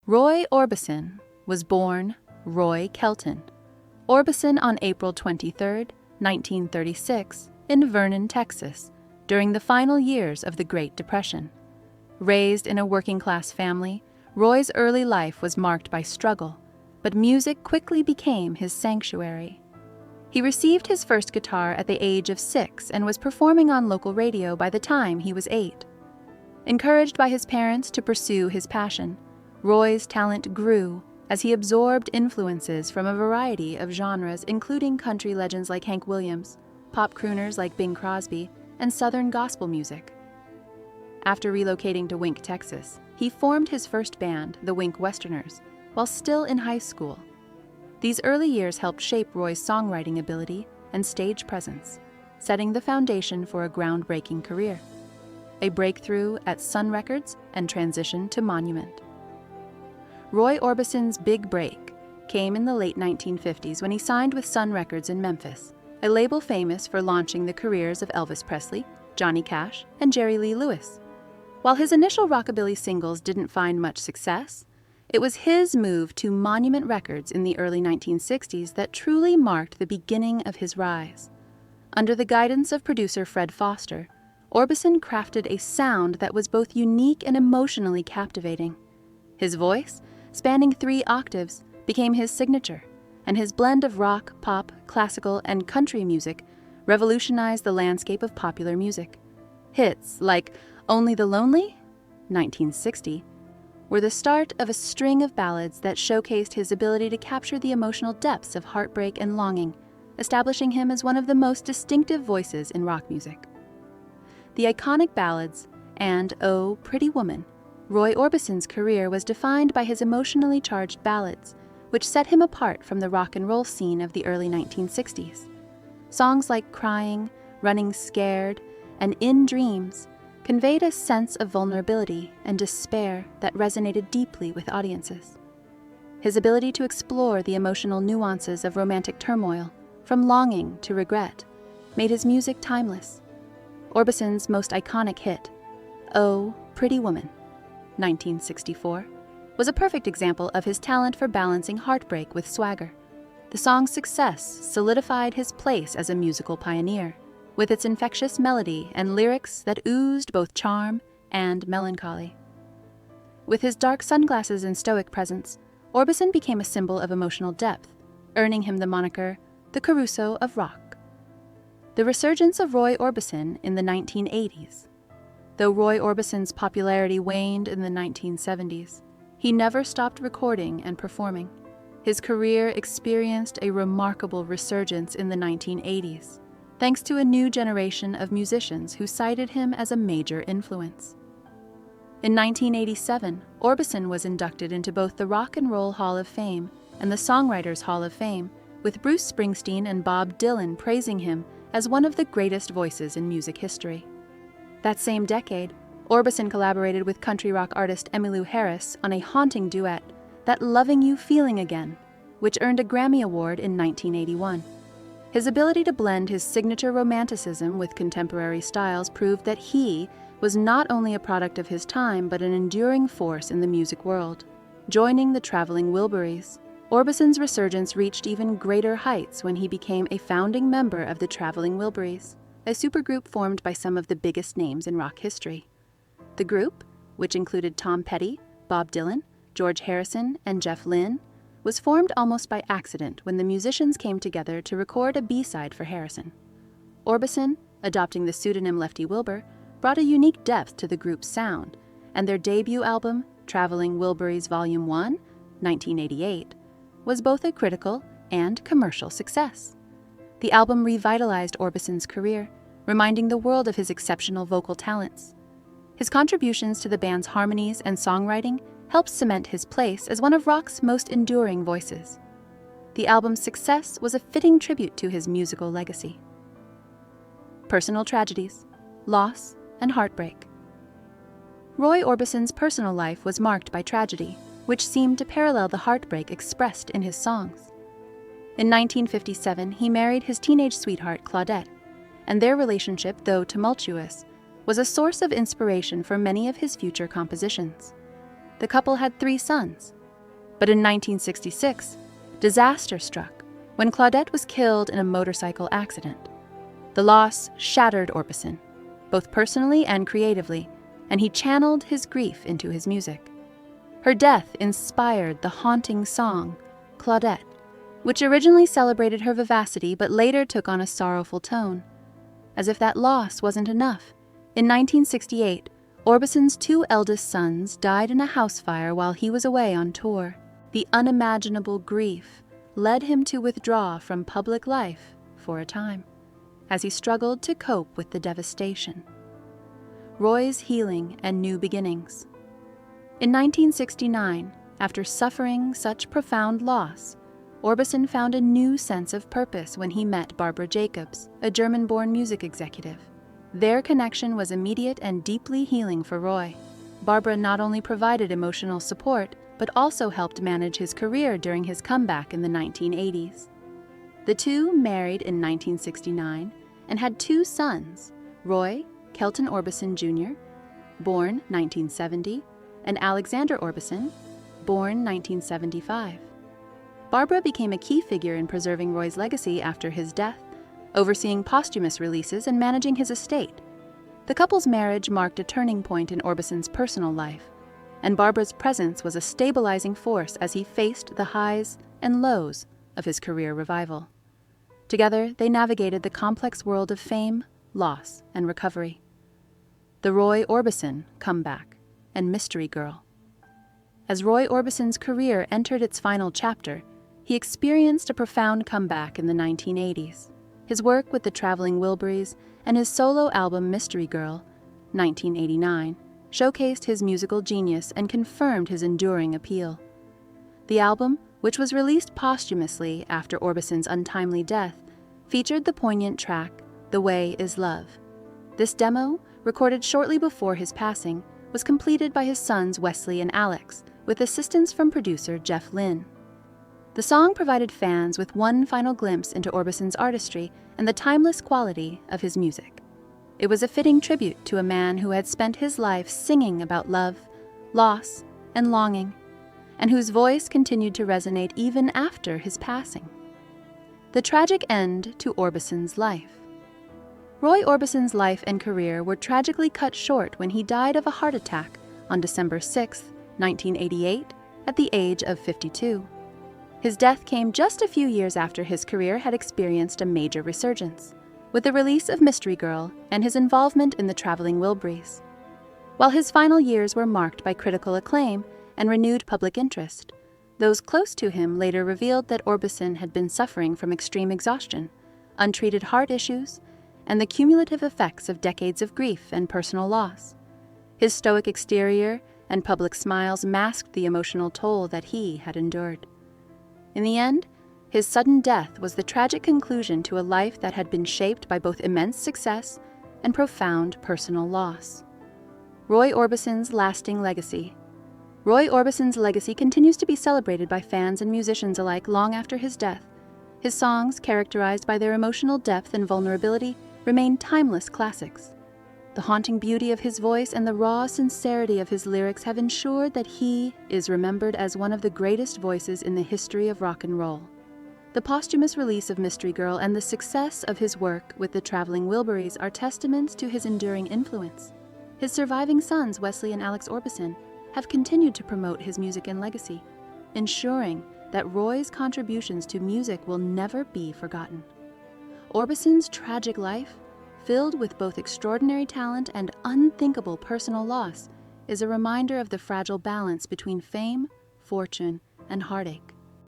Roy Orbison was born Roy Kelton Orbison on April 23, 1936, in Vernon, Texas, during the final years of the Great Depression. Raised in a working-class family, Roy's early life was marked by struggle, but music quickly became his sanctuary. He received his first guitar at the age of 6 and was performing on local radio by the time he was 8. Encouraged by his parents to pursue his passion, Roy's talent grew as he absorbed influences from a variety of genres, including country legends like Hank Williams, pop crooners like Bing Crosby, and Southern gospel music. After relocating to Wink, Texas, he formed his first band, the Wink Westerners, while still in high school. These early years helped shape Roy's songwriting ability and stage presence, setting the foundation for a groundbreaking career, a breakthrough at Sun Records and transition to Monument. Roy Orbison's big break came in the late 1950s when he signed with Sun Records in Memphis, a label famous for launching the careers of Elvis Presley, Johnny Cash, and Jerry Lee Lewis. While his initial rockabilly singles didn't find much success, it was his move to Monument Records in the early 1960s that truly marked the beginning of his rise. Under the guidance of producer Fred Foster, Orbison crafted a sound that was both unique and emotionally captivating. His voice, spanning 3 octaves, became his signature, and his blend of rock, pop, classical, and country music revolutionized the landscape of popular music. Hits like Only the Lonely, 1960, were the start of a string of ballads that showcased his ability to capture the emotional depths of heartbreak and longing, establishing him as one of the most distinctive voices in rock music. The iconic ballads and Oh, Pretty Woman, Roy Orbison's career was defined by his emotionally charged ballads, which set him apart from the rock and roll scene of the early 1960s. Songs like Crying, Running Scared, and In Dreams conveyed a sense of vulnerability and despair that resonated deeply with audiences. His ability to explore the emotional nuances of romantic turmoil, from longing to regret, made his music timeless. Orbison's most iconic hit, Oh, Pretty Woman, 1964, was a perfect example of his talent for balancing heartbreak with swagger. The song's success solidified his place as a musical pioneer, with its infectious melody and lyrics that oozed both charm and melancholy. With his dark sunglasses and stoic presence, Orbison became a symbol of emotional depth, earning him the moniker the Caruso of rock. The resurgence of Roy Orbison in the 1980s. Though Roy Orbison's popularity waned in the 1970s, he never stopped recording and performing. His career experienced a remarkable resurgence in the 1980s, thanks to a new generation of musicians who cited him as a major influence. In 1987, Orbison was inducted into both the Rock and Roll Hall of Fame and the Songwriters Hall of Fame, with Bruce Springsteen and Bob Dylan praising him as one of the greatest voices in music history. That same decade, Orbison collaborated with country rock artist Emmylou Harris on a haunting duet, That Loving You Feeling Again, which earned a Grammy Award in 1981. His ability to blend his signature romanticism with contemporary styles proved that he was not only a product of his time but an enduring force in the music world. Joining the Traveling Wilburys, Orbison's resurgence reached even greater heights when he became a founding member of the Traveling Wilburys, a supergroup formed by some of the biggest names in rock history. The group, which included Tom Petty, Bob Dylan, George Harrison, and Jeff Lynne, was formed almost by accident when the musicians came together to record a B-side for Harrison. Orbison, adopting the pseudonym Lefty Wilbur, brought a unique depth to the group's sound, and their debut album, Traveling Wilburys Volume 1, 1988, was both a critical and commercial success. The album revitalized Orbison's career, reminding the world of his exceptional vocal talents. His contributions to the band's harmonies and songwriting helped cement his place as one of rock's most enduring voices. The album's success was a fitting tribute to his musical legacy. Personal tragedies, loss, and heartbreak. Roy Orbison's personal life was marked by tragedy, which seemed to parallel the heartbreak expressed in his songs. In 1957, he married his teenage sweetheart, Claudette, and their relationship, though tumultuous, was a source of inspiration for many of his future compositions. The couple had 3 sons, But in 1966, disaster struck when Claudette was killed in a motorcycle accident. The loss shattered Orbison, both personally and creatively, and he channeled his grief into his music. Her death inspired the haunting song, Claudette, which originally celebrated her vivacity but later took on a sorrowful tone. As if that loss wasn't enough, in 1968, Orbison's two eldest sons died in a house fire while he was away on tour. The unimaginable grief led him to withdraw from public life for a time, as he struggled to cope with the devastation. Roy's healing and new beginnings. In 1969, after suffering such profound loss, Orbison found a new sense of purpose when he met Barbara Jacobs, a German-born music executive. Their connection was immediate and deeply healing for Roy. Barbara not only provided emotional support, but also helped manage his career during his comeback in the 1980s. The two married in 1969 and had two sons, Roy Kelton Orbison Jr., born 1970, and Alexander Orbison, born 1975. Barbara became a key figure in preserving Roy's legacy after his death, overseeing posthumous releases and managing his estate. The couple's marriage marked a turning point in Orbison's personal life, and Barbara's presence was a stabilizing force as he faced the highs and lows of his career revival. Together, they navigated the complex world of fame, loss, and recovery. The Roy Orbison Comeback and Mystery Girl. As Roy Orbison's career entered its final chapter, he experienced a profound comeback in the 1980s. His work with the Traveling Wilburys and his solo album Mystery Girl, 1989, showcased his musical genius and confirmed his enduring appeal. The album, which was released posthumously after Orbison's untimely death, featured the poignant track, The Way Is Love. This demo, recorded shortly before his passing, was completed by his sons Wesley and Alex, with assistance from producer Jeff Lynne. The song provided fans with one final glimpse into Orbison's artistry and the timeless quality of his music. It was a fitting tribute to a man who had spent his life singing about love, loss, and longing, and whose voice continued to resonate even after his passing. The tragic end to Orbison's life. Roy Orbison's life and career were tragically cut short when he died of a heart attack on December 6, 1988, at the age of 52. His death came just a few years after his career had experienced a major resurgence, with the release of Mystery Girl and his involvement in the Traveling Wilburys. While his final years were marked by critical acclaim and renewed public interest, those close to him later revealed that Orbison had been suffering from extreme exhaustion, untreated heart issues, and the cumulative effects of decades of grief and personal loss. His stoic exterior and public smiles masked the emotional toll that he had endured. In the end, his sudden death was the tragic conclusion to a life that had been shaped by both immense success and profound personal loss. Roy Orbison's lasting legacy. Roy Orbison's legacy continues to be celebrated by fans and musicians alike long after his death. His songs, characterized by their emotional depth and vulnerability, remain timeless classics. The haunting beauty of his voice and the raw sincerity of his lyrics have ensured that he is remembered as one of the greatest voices in the history of rock and roll. The posthumous release of Mystery Girl and the success of his work with the Traveling Wilburys are testaments to his enduring influence. His surviving sons, Wesley and Alex Orbison, have continued to promote his music and legacy, ensuring that Roy's contributions to music will never be forgotten. Orbison's tragic life, filled with both extraordinary talent and unthinkable personal loss, is a reminder of the fragile balance between fame, fortune, and heartache.